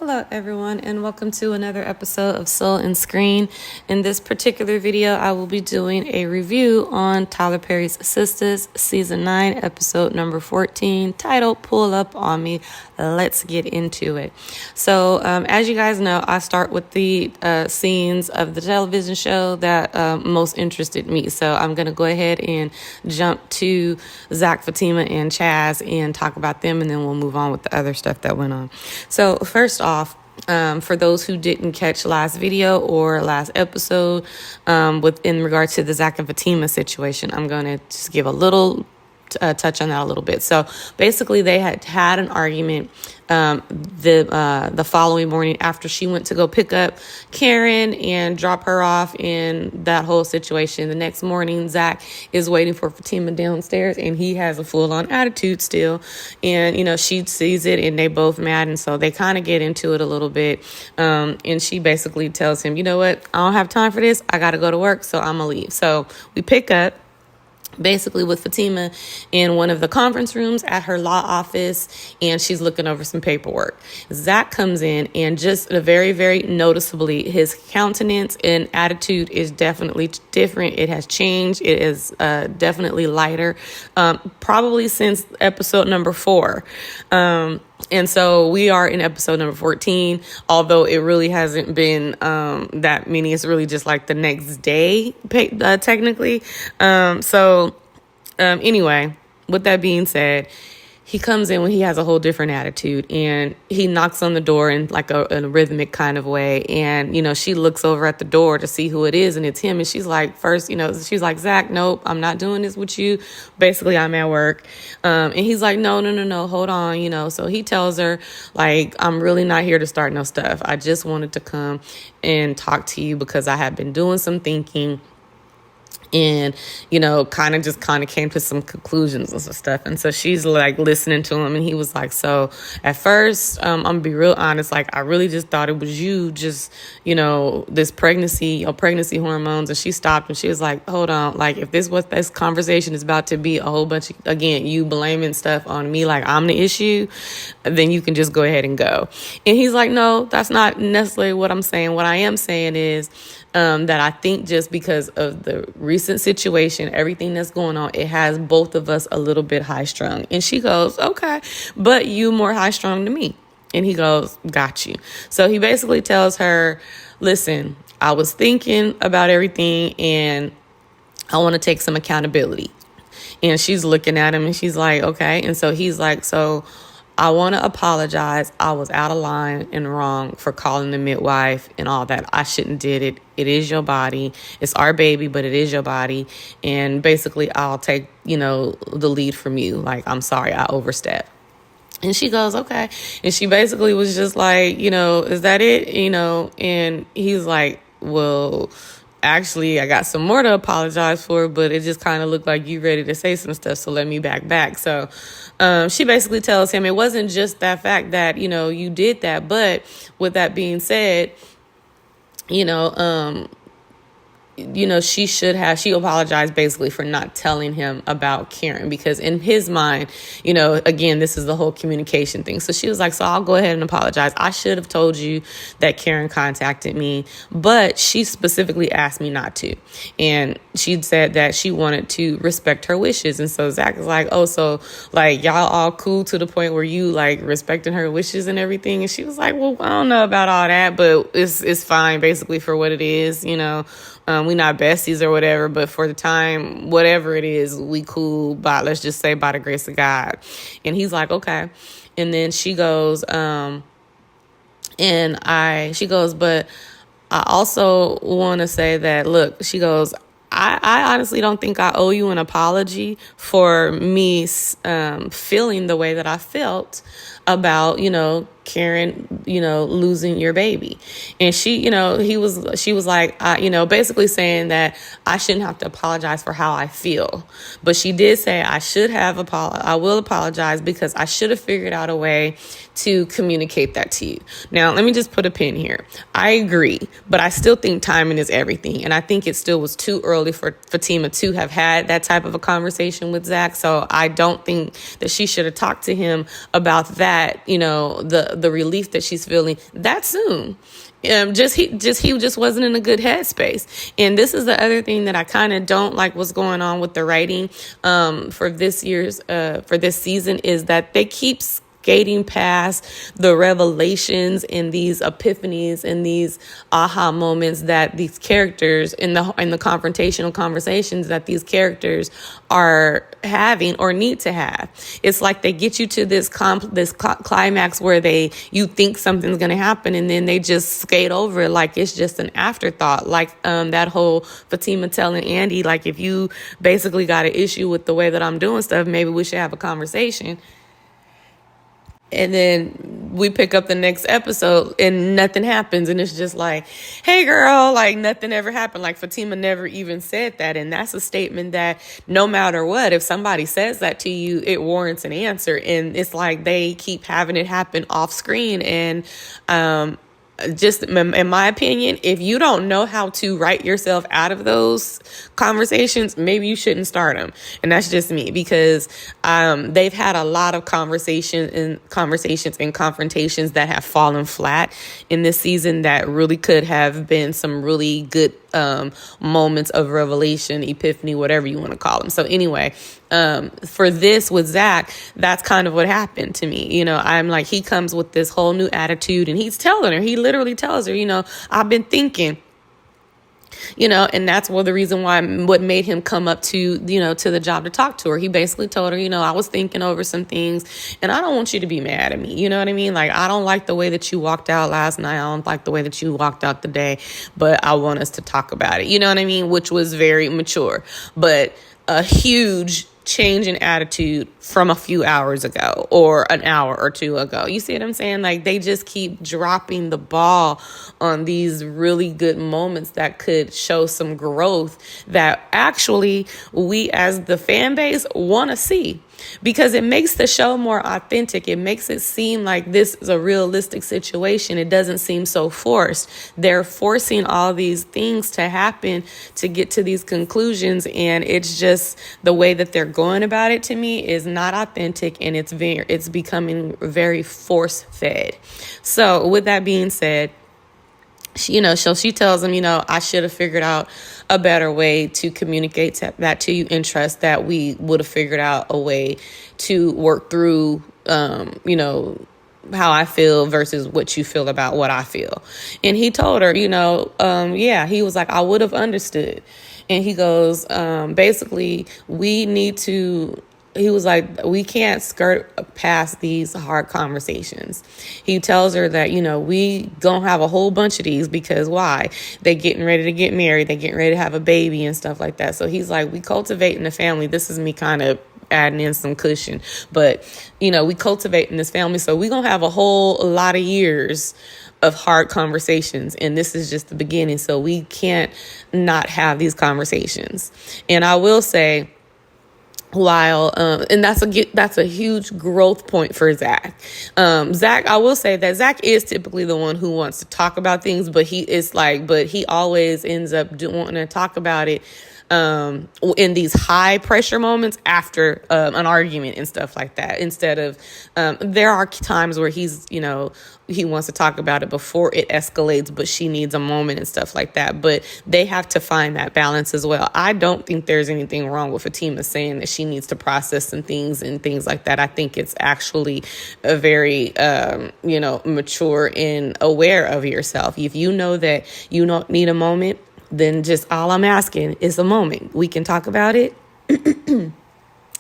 Hello everyone and welcome to another episode of Soul and Screen. In this particular video, I will be doing a review on Tyler Perry's Sistas Season 9, Episode number 14, titled Pull Up On Me. Let's get into it. So as you guys know, I start with the scenes of the television show that most interested me. So I'm going to go ahead and jump to Zach, Fatima, and Chaz and talk about them, and then we'll move on with the other stuff that went on. So first off, for those who didn't catch last video or last episode, in regard to the Zach and Fatima situation, I'm going to just give a little touch on that a little bit. So basically, they had an argument the following morning after she went to go pick up Karen and drop her off in that whole situation. The next morning, Zach is waiting for Fatima downstairs, and he has a full-on attitude still. And, you know, she sees it, and they both mad, and so they kind of get into it a little bit. And she basically tells him, you know what, I don't have time for this. I got to go to work, so I'm going to leave. So we pick up basically with Fatima in one of the conference rooms at her law office, and she's looking over some paperwork. Zach comes in, and just very, very noticeably, his countenance and attitude is definitely different. It has changed. It is definitely lighter, probably since episode number 4. And so we are in episode number 14, although it really hasn't been that many. It's really just like the next day, technically. Anyway, with that being said, he comes in when he has a whole different attitude, and he knocks on the door in like a rhythmic kind of way. And, you know, she looks over at the door to see who it is, and it's him. And she's like, she's like, Zach, nope, I'm not doing this with you. Basically, I'm at work. And he's like, no, hold on, you know. So he tells her, like, I'm really not here to start no stuff. I just wanted to come and talk to you because I have been doing some thinking. And, you know, kind of came to some conclusions and some stuff. And so she's like listening to him. And he was like, so at first, I'm going to be real honest. Like, I really just thought it was you, just, you know, this pregnancy hormones. And she stopped and she was like, hold on. Like, if this conversation is about to be a whole bunch of, again, you blaming stuff on me, like I'm the issue, then you can just go ahead and go. And he's like, no, that's not necessarily what I'm saying. What I am saying is, that I think just because of the recent situation, everything that's going on, it has both of us a little bit high strung. And she goes, okay, but you more high strung to me. And he goes, got you. So he basically tells her, listen, I was thinking about everything and I want to take some accountability. And she's looking at him and she's like, okay. And so he's like, so I want to apologize. I was out of line and wrong for calling the midwife and all that. I shouldn't did it. It is your body. It's our baby, but it is your body. And basically, I'll take, you know, the lead from you. Like, I'm sorry, I overstepped. And she goes, okay. And she basically was just like, you know, is that it? You know, and he's like, well, actually, I got some more to apologize for, but it just kind of looked like you ready to say some stuff, so let me back. So she basically tells him it wasn't just that fact that, you know, you did that, but with that being said, you know, she apologized basically for not telling him about Karen, because in his mind, you know, again, this is the whole communication thing. So she was like, so I'll go ahead and apologize. I should have told you that Karen contacted me, but she specifically asked me not to. And she said that she wanted to respect her wishes. And so Zach is like, oh, so like y'all all cool to the point where you like respecting her wishes and everything. And she was like, well, I don't know about all that, but it's fine basically for what it is, you know. We not besties or whatever, but for the time, whatever it is, we cool, but let's just say by the grace of God. And he's like, okay. And then she goes, but I also want to say that, look, she goes, I honestly don't think I owe you an apology for me feeling the way that I felt about, you know, Karen, you know, losing your baby. And she, you know, she was like, you know, basically saying that I shouldn't have to apologize for how I feel. But she did say I will apologize because I should have figured out a way to communicate that to you. Now, let me just put a pin here. I agree, but I still think timing is everything. And I think it still was too early for Fatima to have had that type of a conversation with Zach. So I don't think that she should have talked to him about that, you know, the the relief that she's feeling that soon. He just wasn't in a good headspace. And this is the other thing that I kind of don't like what's going on with the writing for this season, is that they keep skating past the revelations and these epiphanies and these aha moments that these characters in the confrontational conversations that these characters are having or need to have. It's like they get you to this climax where you think something's going to happen, and then they just skate over it like it's just an afterthought. Like that whole Fatima telling Andy, like, if you basically got an issue with the way that I'm doing stuff, maybe we should have a conversation. And then we pick up the next episode and nothing happens. And it's just like, hey, girl, like nothing ever happened. Like Fatima never even said that. And that's a statement that no matter what, if somebody says that to you, it warrants an answer. And it's like they keep having it happen off screen. And just in my opinion, if you don't know how to write yourself out of those conversations, maybe you shouldn't start them. And that's just me, because they've had a lot of conversations and confrontations that have fallen flat in this season that really could have been some really good moments of revelation, epiphany, whatever you want to call them. So anyway, for this with Zach, that's kind of what happened to me. You know, I'm like, he comes with this whole new attitude, and he literally tells her, you know, I've been thinking, you know, and that's the reason what made him come up to the job to talk to her. He basically told her, you know, I was thinking over some things, and I don't want you to be mad at me. You know what I mean? Like, I don't like the way that you walked out last night. I don't like the way that you walked out today, but I want us to talk about it. You know what I mean? Which was very mature, but a huge change in attitude from a few hours ago or an hour or two ago. You see what I'm saying? Like, they just keep dropping the ball on these really good moments that could show some growth that actually we as the fan base want to see, because it makes the show more authentic. It makes it seem like this is a realistic situation. It doesn't seem so forced. They're forcing all these things to happen to get to these conclusions, and it's just the way that they're going about it, to me, is not authentic, and it's becoming very force fed. So with that being said, she tells him, I should have figured out a better way to communicate that to you, and trust that we would have figured out a way to work through, how I feel versus what you feel about what I feel. And he told her, he was like, I would have understood. And he goes, basically, he was like, we can't skirt past these hard conversations. He tells her that, we gonna have a whole bunch of these, because why? They getting ready to get married. They getting ready to have a baby and stuff like that. So he's like, we cultivating the family. This is me kind of adding in some cushion, but we cultivating this family. So we gonna have a whole lot of years of hard conversations, and this is just the beginning. So we can't not have these conversations. And I will say, and that's a huge growth point for Zach. I will say that Zach is typically the one who wants to talk about things, but he always ends up wanting to talk about it in these high pressure moments after an argument and stuff like that. Instead of, there are times where he wants to talk about it before it escalates, but she needs a moment and stuff like that. But they have to find that balance as well. I don't think there's anything wrong with Fatima saying that she needs to process some things and things like that. I think it's actually a very, mature and aware of yourself. If you know that you don't need a moment, then just all I'm asking is a moment. We can talk about it.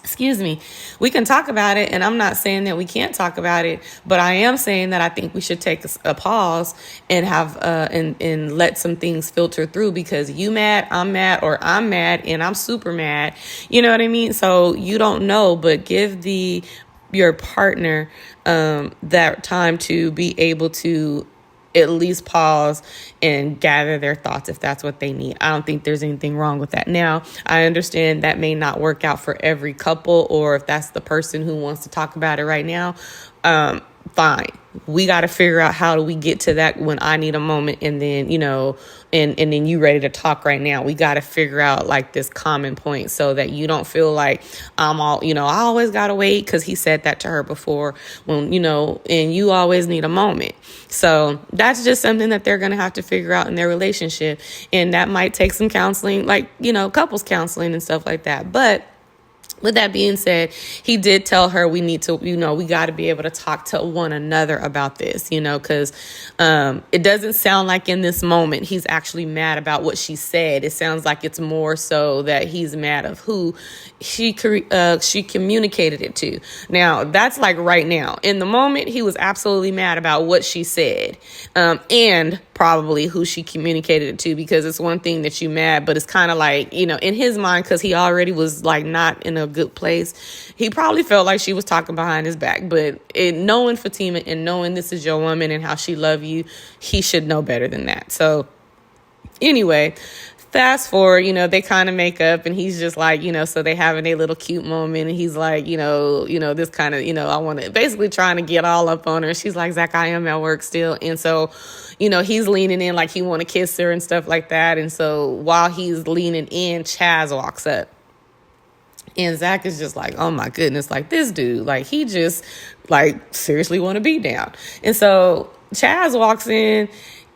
Excuse me. We can talk about it, and I'm not saying that we can't talk about it, but I am saying that I think we should take a pause and have and let some things filter through, because you mad, I'm mad, or I'm mad and I'm super mad. You know what I mean? So you don't know, but give your partner that time to be able to at least pause and gather their thoughts if that's what they need. I don't think there's anything wrong with that. Now, I understand that may not work out for every couple, or if that's the person who wants to talk about it right now. fine. We got to figure out how do we get to that when I need a moment, and then, and then you ready to talk right now. We got to figure out like this common point so that you don't feel like I'm all, I always got to wait, because he said that to her before, when, and you always need a moment. So that's just something that they're going to have to figure out in their relationship. And that might take some counseling, like, couples counseling and stuff like that. But with that being said, he did tell her we need to, we got to be able to talk to one another about this, because it doesn't sound like in this moment he's actually mad about what she said. It sounds like it's more so that he's mad of who she communicated it to. Now, that's like right now. In the moment, he was absolutely mad about what she said, and probably who she communicated it to, because it's one thing that you mad, but it's kind of like, in his mind, because he already was like not in a good place, he probably felt like she was talking behind his back. But knowing Fatima and knowing this is your woman and how she love you, he should know better than that. So anyway, fast forward, they kind of make up, and he's just like, so they having a little cute moment, and he's like, this kind of, I want to basically trying to get all up on her. She's like, Zach, I am at work still. And so, he's leaning in like he want to kiss her and stuff like that. And so while he's leaning in, Chaz walks up. And Zach is just like, oh my goodness, like this dude, like he just like seriously want to be down. And so Chaz walks in,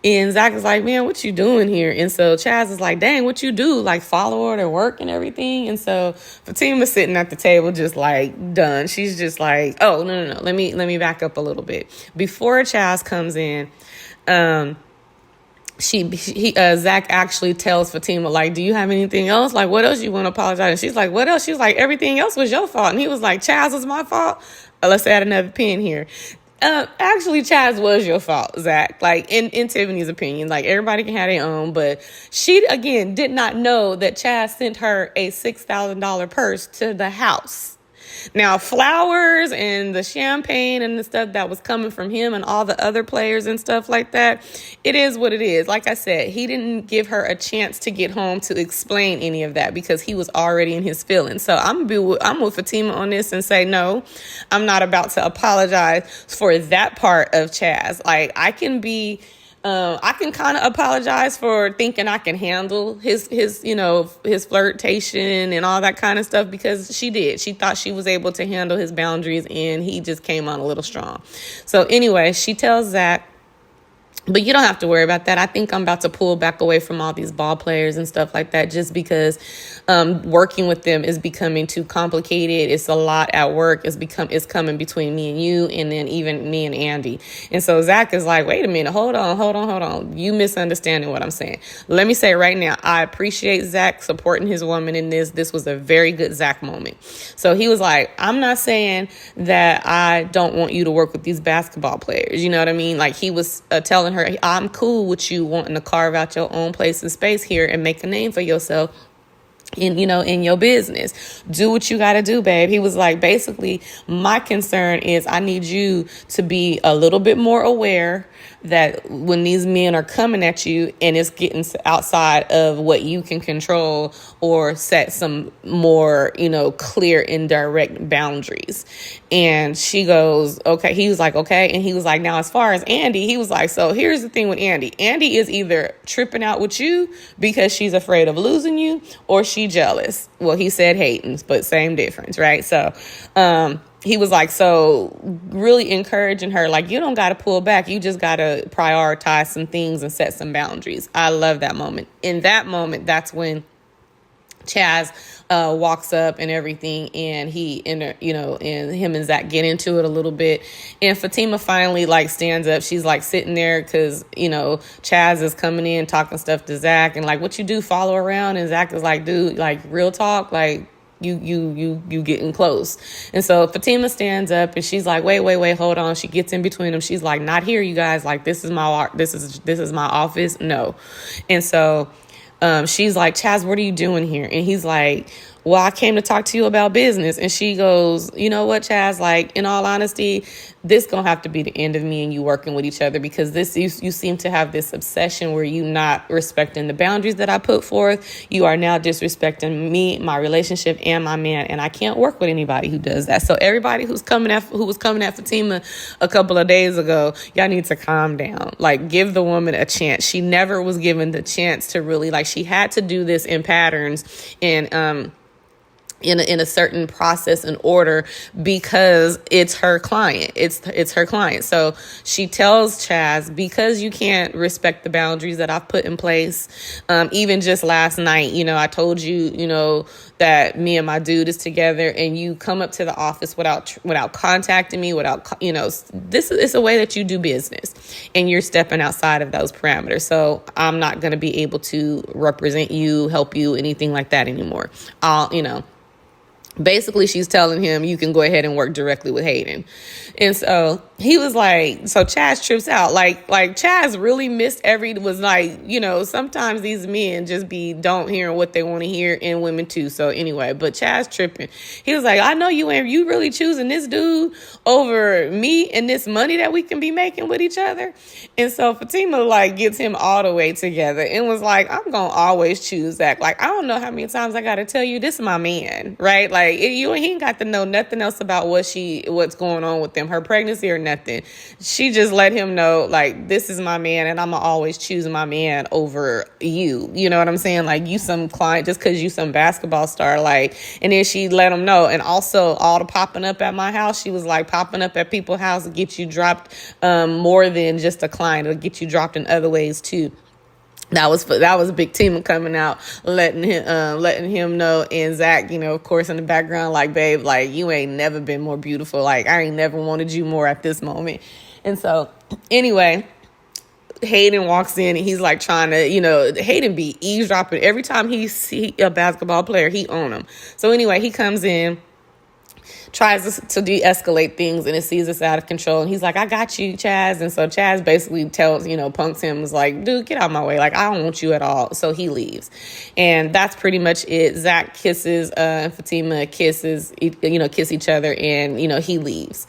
and Zach is like, man, what you doing here? And so Chaz is like, dang, what you do? Like follow her to work and everything. And so Fatima's sitting at the table just like done. She's just like, oh, no. Let me back up a little bit. Before Chaz comes in, Zach actually tells Fatima, like, do you have anything else? Like, what else you want to apologize? And she's like, what else? She's like, everything else was your fault. And he was like, Chaz was my fault. Let's add another pin here. Actually, Chaz was your fault, Zach. Like, in Tiffany's opinion, like, everybody can have their own. But she, again, did not know that Chaz sent her a $6,000 purse to the house. Now, flowers and the champagne and the stuff that was coming from him and all the other players and stuff like that, it is what it is. Like I said, he didn't give her a chance to get home to explain any of that because he was already in his feelings. So I'm with Fatima on this and say, no, I'm not about to apologize for that part of Chaz. Like, I can kind of apologize for thinking I can handle his flirtation and all that kind of stuff, because she did. She thought she was able to handle his boundaries, and he just came on a little strong. So anyway, she tells Zach, but you don't have to worry about that. I think I'm about to pull back away from all these ball players and stuff like that, just because working with them is becoming too complicated. It's a lot at work. It's coming between me and you, and then even me and Andy. And so Zach is like, wait a minute, hold on. You misunderstanding what I'm saying. Let me say right now, I appreciate Zach supporting his woman in this. This was a very good Zach moment. So he was like, I'm not saying that I don't want you to work with these basketball players. You know what I mean? Like, he was telling her, I'm cool with you wanting to carve out your own place and space here and make a name for yourself in your business. Do what you got to do, babe. He was like, basically, my concern is I need you to be a little bit more aware that when these men are coming at you and it's getting outside of what you can control, or set some more, clear and direct boundaries. And she goes, okay. He was like, okay. And he was like, now, as far as Andy, he was like, so here's the thing with Andy. Andy is either tripping out with you because she's afraid of losing you, or she jealous. Well, he said hating, but same difference, right? So, he was like, so really encouraging her, like, you don't got to pull back. You just got to prioritize some things and set some boundaries. I love that moment. In that moment, that's when Chaz walks up and everything, and and him and Zach get into it a little bit. And Fatima finally like stands up. She's like sitting there because, Chaz is coming in talking stuff to Zach, and like, what you do, follow around? And Zach is like, dude, like, real talk, like, you getting close. And so Fatima stands up and she's like, wait, hold on. She gets in between them. She's like, not here, you guys. Like, this is my office. No. And so she's like, Chaz, what are you doing here? And he's like, well, I came to talk to you about business. And she goes, you know what, Chaz, like, in all honesty, this gonna have to be the end of me and you working with each other, because this you seem to have this obsession where you not respecting the boundaries that I put forth. You are now disrespecting me, my relationship, and my man, and I can't work with anybody who does that. So everybody who was coming at Fatima a couple of days ago, y'all need to calm down. Like, give the woman a chance. She never was given the chance to really, like, she had to do this in patterns and in a certain process and order, because it's her client. It's her client. So she tells Chaz, because you can't respect the boundaries that I've put in place. Even just last night, I told you, that me and my dude is together, and you come up to the office without contacting me, this is a way that you do business, and you're stepping outside of those parameters. So I'm not going to be able to represent you, help you, anything like that anymore. Basically, she's telling him, you can go ahead and work directly with Hayden. And so he was like, so Chaz trips out. Like Chaz really sometimes these men just don't hear what they want to hear, and women too. So anyway, but Chaz tripping. He was like, I know you really choosing this dude over me and this money that we can be making with each other. And so Fatima gets him all the way together and was like, I'm going to always choose Zach. Like, I don't know how many times I got to tell you, this is my man, right? Like, he ain't got to know nothing else about what's going on with them, her pregnancy or nothing. She just let him know, like, this is my man, and I'm gonna always choose my man over you. You know what I'm saying? Like, you some client just because you some basketball star, like. And then she let him know. And also, all the popping up at my house, she was like, popping up at people's house to get you dropped, more than just a client. It'll get you dropped in other ways too. That was Big Tima coming out, letting him know. And Zach, of course, in the background, like, babe, like, you ain't never been more beautiful. Like, I ain't never wanted you more at this moment. And so anyway, Hayden walks in, and he's like trying to, Hayden be eavesdropping. Every time he see a basketball player, he own him. So anyway, he comes in, tries to de-escalate things, and it sees us out of control. And he's like, I got you, Chaz. And so Chaz basically punks him, is like, dude, get out of my way. Like, I don't want you at all. So he leaves. And that's pretty much it. Zach kisses, and Fatima kiss each other, and, he leaves.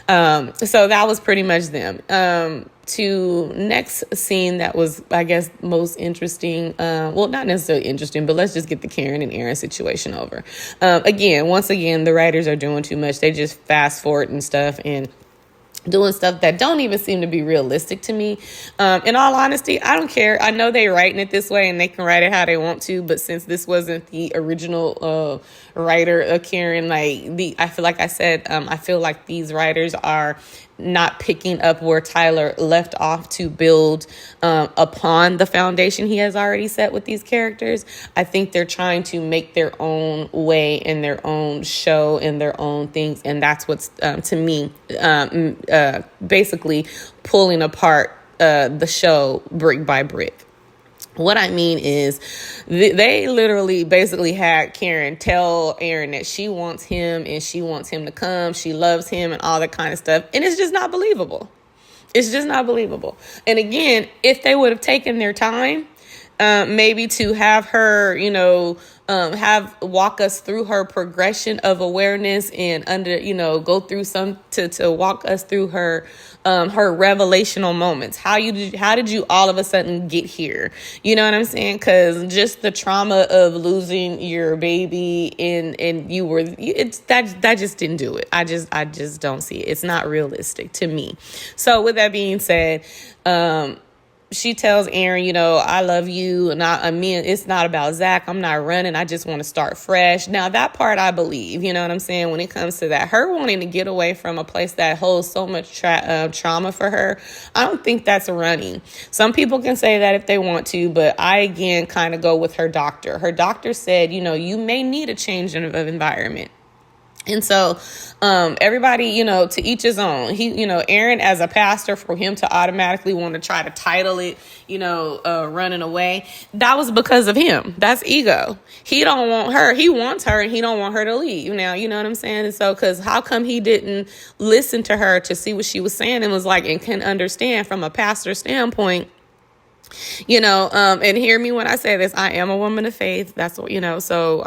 So that was pretty much them. To next scene that was, I guess, most interesting. Well, not necessarily interesting, but let's just get the Karen and Aaron situation over. Once again, the writers are doing too much. They just fast forward and stuff, and doing stuff that don't even seem to be realistic to me. In all honesty, I don't care. I know they're writing it this way, and they can write it how they want to, but since this wasn't the original writer of Karen, I feel like these writers are not picking up where Tyler left off to build upon the foundation he has already set with these characters. I think they're trying to make their own way and their own show and their own things, and that's what's to me basically pulling apart the show brick by brick. What I mean is they literally basically had Karen tell Aaron that she wants him and she wants him to come. She loves him and all that kind of stuff. And it's just not believable. It's just not believable. And again, if they would have taken their time, maybe to have her, walk us through her progression of awareness and go through to walk us through her revelational moments. How did you all of a sudden get here? You know what I'm saying? Because just the trauma of losing your baby and that just didn't do it. I just don't see it. It's not realistic to me. So with that being said, she tells Aaron, I love you. And it's not about Zach. I'm not running. I just want to start fresh. Now, that part I believe, you know what I'm saying? When it comes to that, her wanting to get away from a place that holds so much trauma for her, I don't think that's running. Some people can say that if they want to, but I, again, kind of go with her doctor. Her doctor said, you may need a change of environment. And so everybody, to each his own. Aaron, as a pastor, for him to automatically want to try to title it, running away, that was because of him. That's ego. He don't want her. He wants her, and he don't want her to leave. Now, you know what I'm saying? And so, because how come he didn't listen to her to see what she was saying and was like, and can understand from a pastor standpoint, And hear me when I say this, I am a woman of faith. That's what, so,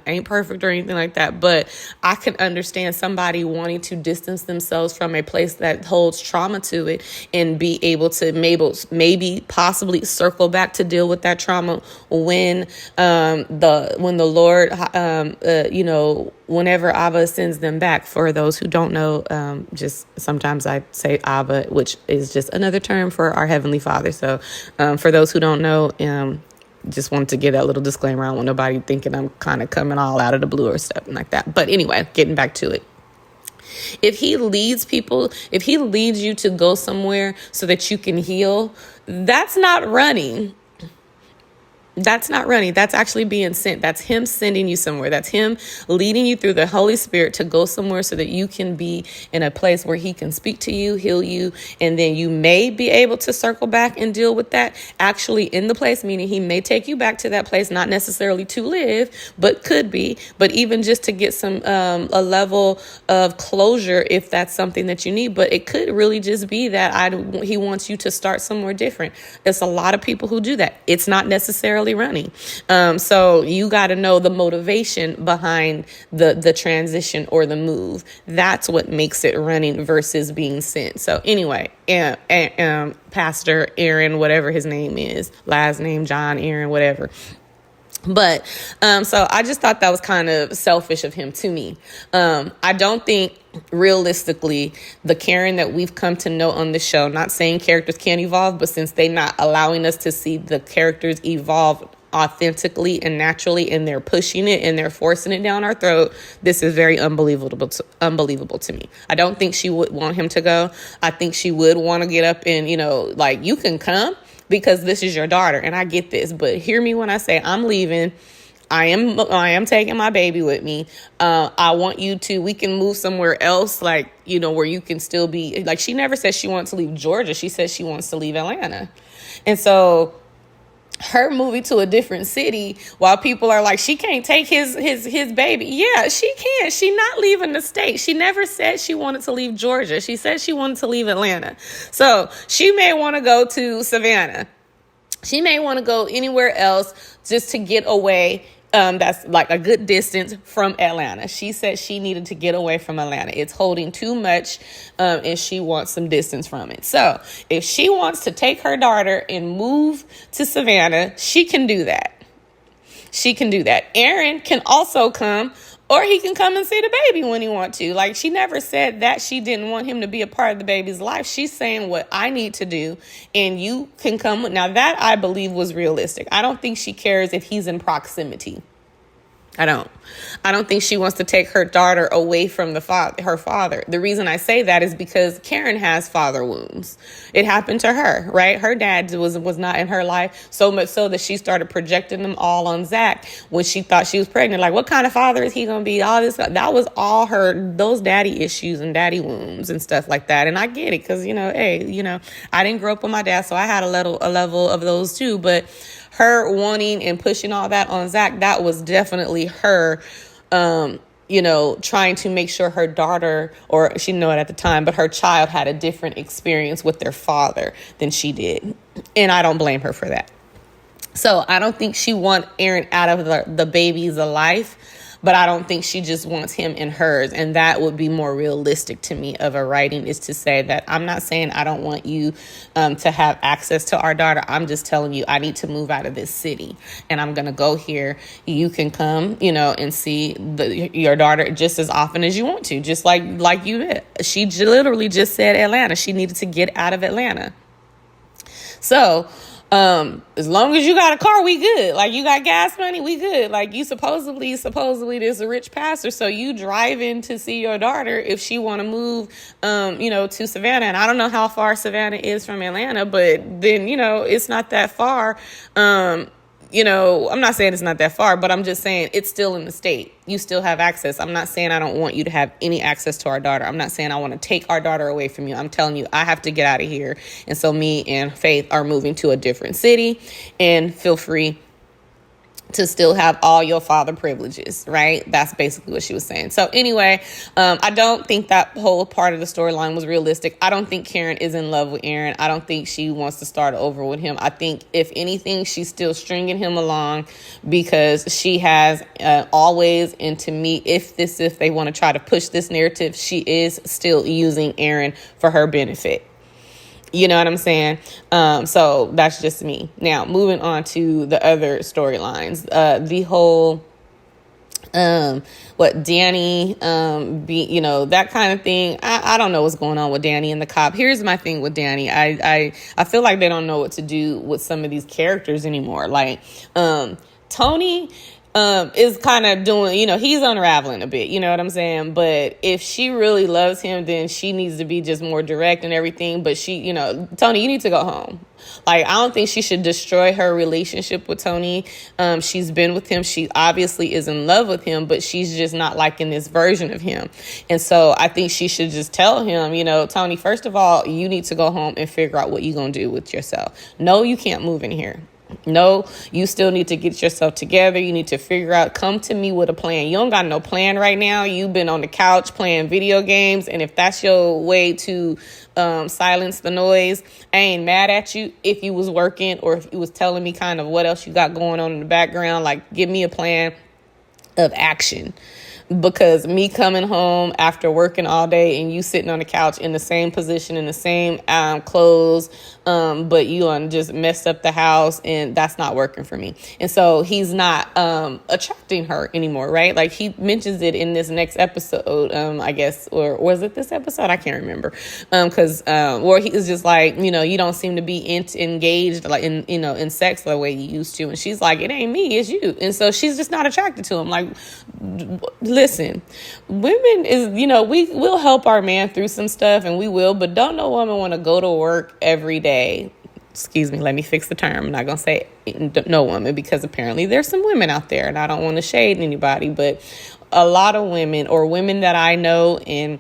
ain't perfect or anything like that. But I can understand somebody wanting to distance themselves from a place that holds trauma to it and be able to maybe possibly circle back to deal with that trauma when the Lord, whenever Abba sends them back. For those who don't know, just sometimes I say Abba, which is just another term for our Heavenly Father. So for those who don't know, just wanted to give that little disclaimer. I don't want nobody thinking I'm kind of coming all out of the blue or something like that. But anyway, getting back to it. If he leads you to go somewhere so that you can heal, that's not running. That's not running. That's actually being sent. That's him sending you somewhere. That's him leading you through the Holy Spirit to go somewhere so that you can be in a place where he can speak to you, heal you, and then you may be able to circle back and deal with that actually in the place, meaning he may take you back to that place, not necessarily to live, but could be, but even just to get some a level of closure if that's something that you need. But it could really just be that he wants you to start somewhere different. There's a lot of people who do that. It's not necessarily running. So you got to know the motivation behind the transition or the move. That's what makes it running versus being sent. So anyway, Pastor Aaron, whatever his name is, last name John, Aaron, whatever. But so I just thought that was kind of selfish of him to me. I don't think realistically the Karen that we've come to know on the show, not saying characters can't evolve, but since they're not allowing us to see the characters evolve authentically and naturally, and they're pushing it and they're forcing it down our throat, this is very unbelievable to me. I don't think she would want him to go. I think she would want to get up and, you can come because this is your daughter. And I get this, but hear me when I say I'm leaving. I am taking my baby with me. I want you to, we can move somewhere else, where you can still be, she never said she wants to leave Georgia. She said she wants to leave Atlanta. And so her moving to a different city while people are like, she can't take his baby. Yeah, she can. She not leaving the state. She never said she wanted to leave Georgia. She said she wanted to leave Atlanta. So she may want to go to Savannah. She may want to go anywhere else just to get away. That's like a good distance from Atlanta. She said she needed to get away from Atlanta. It's holding too much, and she wants some distance from it. So if she wants to take her daughter and move to Savannah, she can do that. She can do that. Aaron can also come, or he can come and see the baby when he wants to. She never said that she didn't want him to be a part of the baby's life. She's saying what I need to do, and you can come. Now, that I believe was realistic. I don't think she cares if he's in proximity. I don't think she wants to take her daughter away from her father. The reason I say that is because Karen has father wounds. It happened to her, right? Her dad was not in her life, so much so that she started projecting them all on Zach when she thought she was pregnant. What kind of father is he going to be? All this, that was all those daddy issues and daddy wounds and stuff like that. And I get it because, I didn't grow up with my dad, so I had a level of those too. But her wanting and pushing all that on Zach, that was definitely her, trying to make sure her daughter, or she didn't know it at the time, but her child had a different experience with their father than she did. And I don't blame her for that. So I don't think she wants Aaron out of the baby's life, but I don't think she just wants him in hers. And that would be more realistic to me of a writing, is to say that I'm not saying I don't want you to have access to our daughter. I'm just telling you, I need to move out of this city and I'm going to go here. You can come, and see your daughter just as often as you want to, just like you did. She literally just said Atlanta. She needed to get out of Atlanta. So, as long as you got a car, we good. You got gas money, we good. You supposedly there's a rich pastor. So you driving to see your daughter if she want to move, to Savannah. And I don't know how far Savannah is from Atlanta, but then, it's not that far. I'm not saying it's not that far, but I'm just saying it's still in the state. You still have access. I'm not saying I don't want you to have any access to our daughter. I'm not saying I want to take our daughter away from you. I'm telling you, I have to get out of here. And so me and Faith are moving to a different city, and feel free to still have all your father privileges, right? That's basically what she was saying. So anyway, I don't think that whole part of the storyline was realistic. I don't think Karen is in love with Aaron. I don't think she wants to start over with him. I think, if anything, she's still stringing him along because she has always, and to me, if they want to try to push this narrative, she is still using Aaron for her benefit. You know what I'm saying? So that's just me. Now, moving on to the other storylines. The whole, Danny, that kind of thing. I don't know what's going on with Danny and the cop. Here's my thing with Danny. I feel like they don't know what to do with some of these characters anymore. Like, Tony is kind of doing, he's unraveling a bit, you know what I'm saying? But if she really loves him, then she needs to be just more direct and everything. But she, Tony, you need to go home. Like, I don't think she should destroy her relationship with Tony. She's been with him. She obviously is in love with him, but she's just not liking this version of him. And so I think she should just tell him, Tony, first of all, you need to go home and figure out what you're going to do with yourself. No, you can't move in here. No, you still need to get yourself together. You need to figure out, come to me with a plan. You don't got no plan right now. You've been on the couch playing video games. And if that's your way to silence the noise, I ain't mad at you if you was working or if you was telling me kind of what else you got going on in the background. Like, give me a plan of action. Because me coming home after working all day and you sitting on the couch in the same position, in the same clothes, but you just messed up the house, and that's not working for me. And so he's not attracting her anymore, right? Like, he mentions it in this next episode, I guess, or was it this episode? I can't remember. Where he was just like, you don't seem to be engaged like in sex the way you used to. And she's like, it ain't me, it's you. And so she's just not attracted to him. Like, listen, women is, we'll help our man through some stuff, and we will, but don't no woman want to go to work every day. Excuse me, let me fix the term. I'm not going to say no woman, because apparently there's some women out there, and I don't want to shade anybody, but a lot of women, or women that I know, and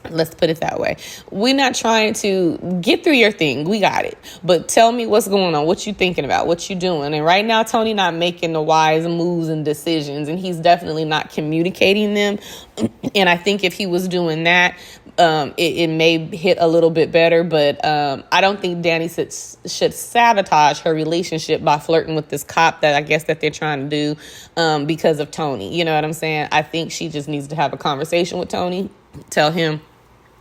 let's put it that way, we're not trying to get through your thing. We got it. But tell me what's going on. What you thinking about? What you doing? And right now, Tony not making the wise moves and decisions, and he's definitely not communicating them. And I think if he was doing that, it may hit a little bit better. But I don't think Danny should sabotage her relationship by flirting with this cop that I guess that they're trying to do because of Tony. You know what I'm saying? I think she just needs to have a conversation with Tony. Tell him,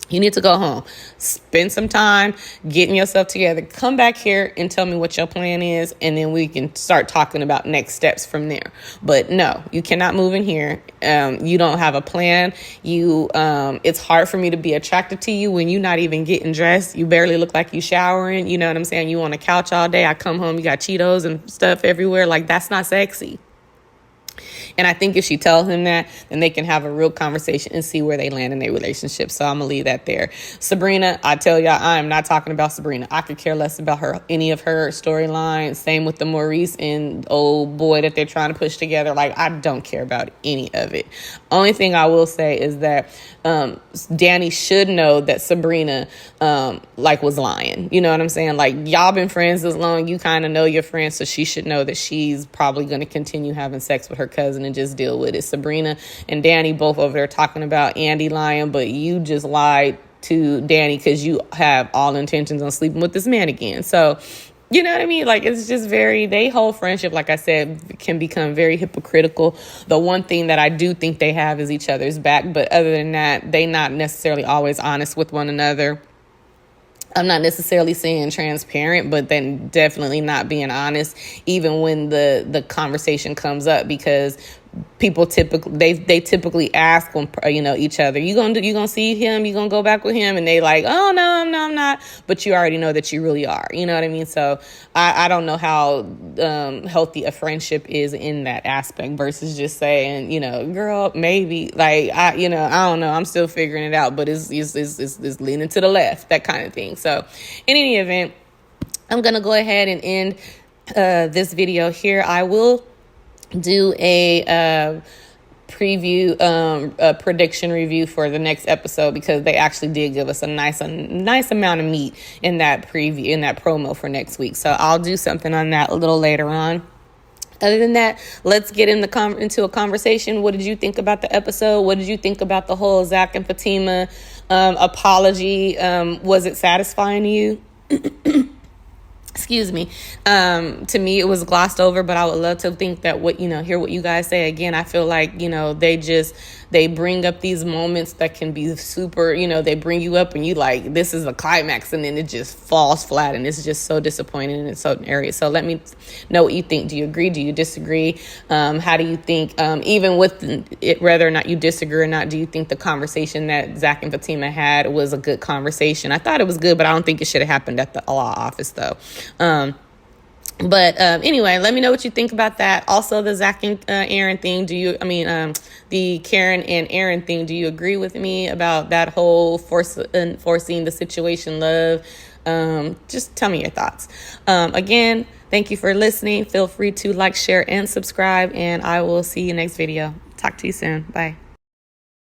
you need to go home, spend some time getting yourself together, come back here and tell me what your plan is, and then we can start talking about next steps from there. But no, you cannot move in here. You don't have a plan. It's hard for me to be attracted to you when you're not even getting dressed. You barely look like you showering. You know what I'm saying? You on the couch all day. I come home, you got Cheetos and stuff everywhere. Like, that's not sexy. And I think if she tells him that, then they can have a real conversation and see where they land in their relationship. So I'm going to leave that there. Sabrina, I tell y'all, I am not talking about Sabrina. I could care less about any of her storylines. Same with the Maurice and old boy that they're trying to push together. Like, I don't care about any of it. Only thing I will say is that Danny should know that Sabrina was lying. You know what I'm saying? Like, y'all been friends this long. You kind of know your friends. So she should know that she's probably going to continue having sex with her cousin and just deal with it. Sabrina and Danny both over there talking about Andy lying, but you just lied to Danny because you have all intentions on sleeping with this man again. So, you know what I mean? Like, it's just they whole friendship, like I said, can become very hypocritical. The one thing that I do think they have is each other's back. But other than that, they not necessarily always honest with one another. I'm not necessarily saying transparent, but then definitely not being honest, even when the conversation comes up, because people typically ask when, each other, you gonna see him, you gonna go back with him, and they like, oh no, I'm not, but you already know that you really are. You know what I mean? So I don't know how healthy a friendship is in that aspect versus just saying, girl, maybe, like, I don't know, I'm still figuring it out, but it's leaning to the left, that kind of thing. So in any event, I'm gonna go ahead and end this video here. I will do a preview, a prediction review for the next episode, because they actually did give us a nice amount of meat in that promo for next week. So I'll do something on that a little later on. Other than that, let's get into a conversation. What did you think about the episode? What did you think about the whole Zach and Fatima apology? Was it satisfying to you? Excuse me. To me, it was glossed over, but I would love to think that hear what you guys say. Again, I feel like, they bring up these moments that can be super, they bring you up and you like, this is a climax, and then it just falls flat, and it's just so disappointing in certain areas. So let me know what you think. Do you agree? Do you disagree? How do you think, even with it, whether or not you disagree or not, do you think the conversation that Zach and Fatima had was a good conversation? I thought it was good, but I don't think it should have happened at the law office, though. But anyway, let me know what you think about that. Also, the Zach and Aaron thing. The Karen and Aaron thing. Do you agree with me about that whole forcing the situation love? Just tell me your thoughts. Again, thank you for listening. Feel free to like, share, and subscribe, and I will see you next video. Talk to you soon. Bye.